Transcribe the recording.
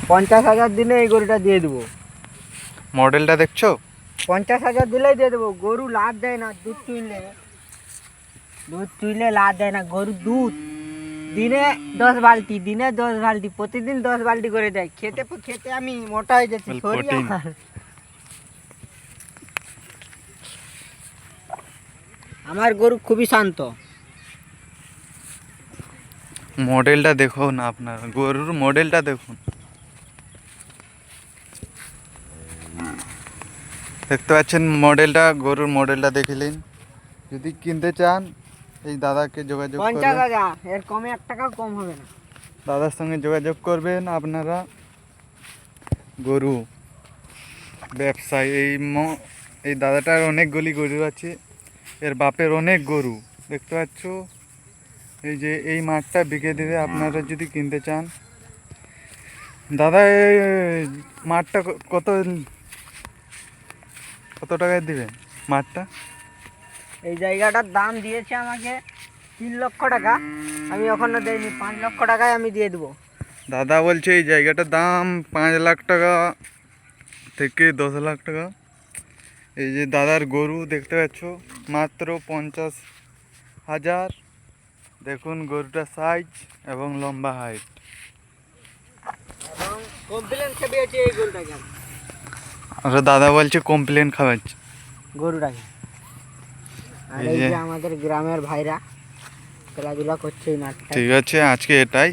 50,000 দিলে এই গরুটা দিয়ে দেবো। মডেলটা দেখছো? 50,000 দিলেই দিয়ে দেবো। গরু লাদ দেয় না, দুধ তুইলে লাদ দেয় না। গরু দুধ দিনে 10 বালতি, প্রতিদিন 10 বালতি করে দেয়। খেতে খেতে আমি মোটা হয়ে যাচ্ছি। শরীর আমার গরু খুবই শান্ত। মডেলটা দেখুন, আপনার গরুর মডেলটা দেখুন। দেখতে পাচ্ছেন মডেলটা, গরুর মডেলটা দেখিলেন। যদি কিনতে চান এই দাদাকে যোগাযোগ করবেন। 50,000, এর কমে 1 টাকাও কম হবে না। দাদার সঙ্গে যোগাযোগ করবেন আপনারা। গরু ব্যবসায়ী এই দাদাটার অনেকগুলি গরু আছে, এর বাপের অনেক গরু। দেখতে পাচ্ছ, এই যে এই মাঠটা বিকে দেবে আপনারা যদি কিনতে চান। দাদা এই মাঠটা কত কত টাকায় দিবেন মাঠটা? এই জায়গাটার দাম দিয়েছে আমাকে 3 লক্ষ টাকা, আমি এখনো দেইনি। 5 লক্ষ টাকায় আমি দিয়ে দেবো। দাদা বলছে এই জায়গাটার দাম 5 লাখ টাকা থেকে 10 লাখ টাকা। এই যে দাদার গরু দেখতে পাচ্ছ, মাত্র 50,000। দেখুন গরুটা সাইজ এবং লম্বা হাইট। এবং কমপ্লেন খেপিয়েছে এই গরুটাকে। আর দাদা বলছে কমপ্লেন খাওয়াচ্ছে গরুটাকে। আর এই যে আমাদের গ্রামের ভাইরা খেলাধুলা করছে এই মাঠটায়। ঠিক আছে, আজকে এটাই।